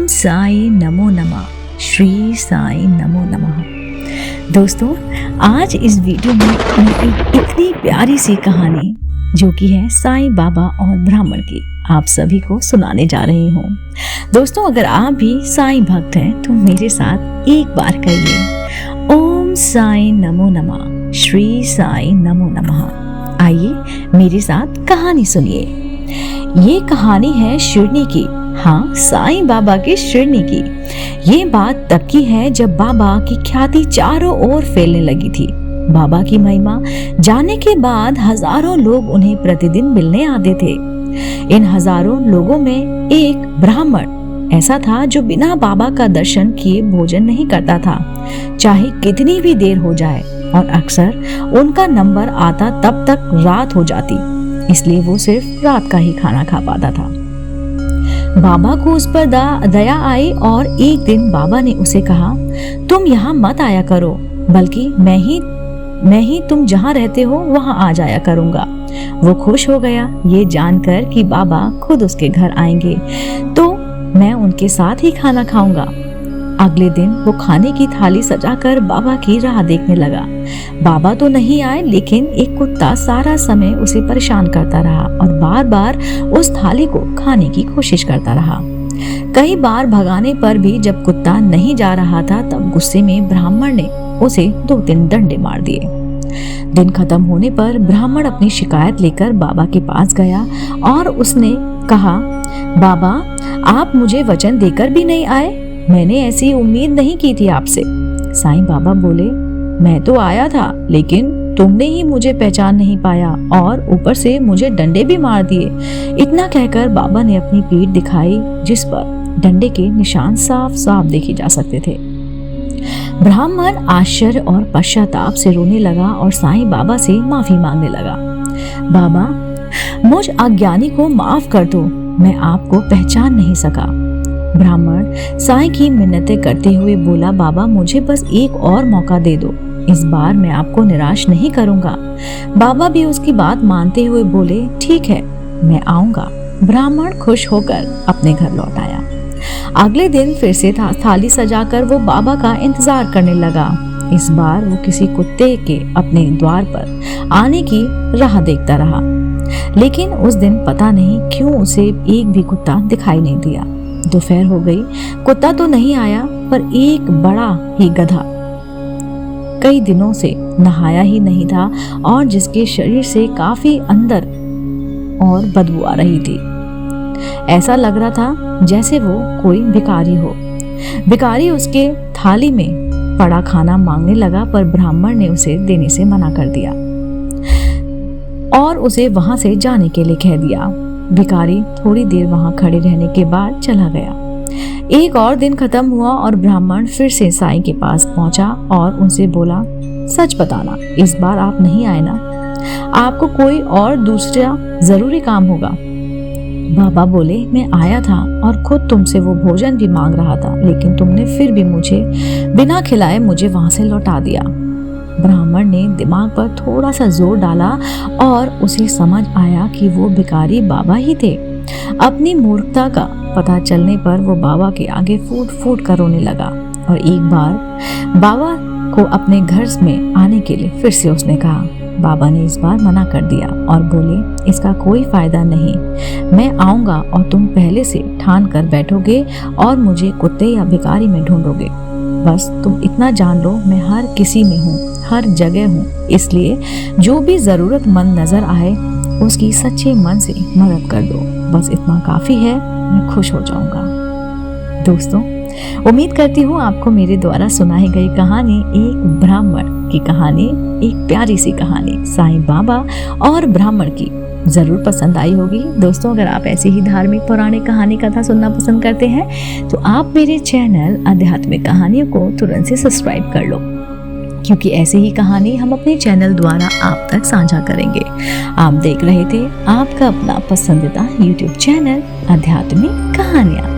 साई नमो नमः। श्री साई नमो नमः। दोस्तों, आज इस वीडियो में मैं एक इतनी प्यारी सी कहानी जो कि है साईं बाबा और ब्राह्मण की आप सभी को सुनाने जा रही हूँ। दोस्तों, अगर आप भी साईं भक्त हैं तो मेरे साथ एक बार कहिए ओम साई नमो नमः। श्री साई नमो नमः। आइए मेरे साथ कहानी सुनिए। ये कहानी है शिरनी की। हाँ, साईं बाबा के शिरनी की। ये बात तब की है जब बाबा की ख्याति चारों ओर फैलने लगी थी। बाबा की महिमा जानने के बाद हजारों लोग उन्हें प्रतिदिन मिलने आते थे। इन हजारों लोगों में एक ब्राह्मण ऐसा था जो बिना बाबा का दर्शन किए भोजन नहीं करता था, चाहे कितनी भी देर हो जाए, और अक्सर उनका नंबर आता तब तक रात हो जाती, इसलिए वो सिर्फ रात का ही खाना खा पाता था। बाबा को उस पर दया आई और एक दिन बाबा ने उसे कहा, तुम यहाँ मत आया करो, बल्कि मैं ही तुम जहाँ रहते हो वहाँ आ जाया करूँगा। वो खुश हो गया ये जानकर कि बाबा खुद उसके घर आएंगे, तो मैं उनके साथ ही खाना खाऊंगा। अगले दिन वो खाने की थाली सजाकर बाबा की राह देखने लगा। बाबा तो नहीं आए, लेकिन एक कुत्ता सारा समय उसे परेशान करता रहा और बार बार उस थाली को खाने की कोशिश करता रहा। कई बार भगाने पर भी जब कुत्ता नहीं जा रहा था, तब गुस्से में ब्राह्मण ने उसे 2-3 डंडे मार दिए। दिन खत्म होने पर ब्राह्मण अपनी शिकायत लेकर बाबा के पास गया और उसने कहा, बाबा, आप मुझे वचन देकर भी नहीं आए। मैंने ऐसी उम्मीद नहीं की थी आपसे। साईं बाबा बोले, मैं तो आया था, लेकिन तुमने ही मुझे पहचान नहीं पाया और ऊपर से मुझे डंडे भी मार दिए। इतना कहकर बाबा ने अपनी पीठ दिखाई, जिस पर डंडे के निशान साफ साफ देखे जा सकते थे। ब्राह्मण आश्चर्य और पश्चाताप से रोने लगा और साईं बाबा से माफी मांगने लगा। बाबा, मुझ अज्ञानी को माफ कर दो, मैं आपको पहचान नहीं सका। ब्राह्मण साईं की मिन्नतें करते हुए बोला, बाबा, मुझे बस एक और मौका दे दो, इस बार मैं आपको निराश नहीं करूंगा। बाबा भी उसकी बात मानते हुए बोले, ठीक है, मैं आऊंगा। ब्राह्मण खुश होकर अपने घर लौट आया। अगले दिन फिर से थाली सजाकर वो बाबा का इंतजार करने लगा। इस बार वो किसी कुत्ते के अपने द्वार पर आने की राह देखता रहा, लेकिन उस दिन पता नहीं क्यों उसे एक भी कुत्ता दिखाई नहीं दिया। दोपहर हो गई, कुत्ता तो नहीं आया, पर एक बड़ा ही गधा कई दिनों से नहाया ही नहीं था और जिसके शरीर से काफी अंदर और बदबू आ रही थी। ऐसा लग रहा था जैसे वो कोई भिखारी हो। भिखारी उसके थाली में पड़ा खाना मांगने लगा, पर ब्राह्मण ने उसे देने से मना कर दिया और उसे वहां से जाने के लिए कह दिया। भिखारी थोड़ी देर वहां खड़े रहने के बाद चला गया। एक और दिन खत्म हुआ और ब्राह्मण फिर से साईं के पास पहुंचा और उनसे बोला, सच बताना, इस बार आप नहीं आए ना? आपको कोई और दूसरा जरूरी काम होगा। बाबा बोले, मैं आया था और खुद तुमसे वो भोजन भी मांग रहा था, लेकिन तुमने फिर भी मुझे बिना खिलाए मुझे वहां से लौटा दिया। ब्राह्मण ने दिमाग पर थोड़ा सा जोर डाला और उसे समझ आया कि वो भिखारी बाबा ही थे। अपनी मूर्खता का पता चलने पर वो बाबा के आगे फूट फूट कर रोने लगा और एक बार बाबा को अपने घर में आने के लिए फिर से उसने कहा। बाबा ने इस बार मना कर दिया और बोले, इसका कोई फायदा नहीं, मैं आऊंगा और तुम पहले से ठान कर बैठोगे और मुझे कुत्ते या भिखारी में ढूंढोगे। बस तुम इतना जान लो, मैं हर किसी में हूँ, हर जगह हूँ, इसलिए जो भी जरूरतमंद नजर आए उसकी सच्चे मन से मदद कर दो। बस इतना काफी है, मैं खुश हो जाऊंगा। दोस्तों, उम्मीद करती हूँ आपको मेरे द्वारा सुनाई गई कहानी, एक ब्राह्मण की कहानी, एक प्यारी सी कहानी साईं बाबा और ब्राह्मण की, जरूर पसंद आई होगी। दोस्तों, अगर आप ऐसी ही धार्मिक पौराणिक कहानी कथा सुनना पसंद करते हैं तो आप मेरे चैनल आध्यात्मिक कहानियों को तुरंत से सब्सक्राइब कर लो, क्योंकि ऐसी ही कहानी हम अपने चैनल द्वारा आप तक साझा करेंगे। आप देख रहे थे आपका अपना पसंदीदा YouTube चैनल आध्यात्मिक कहानियाँ।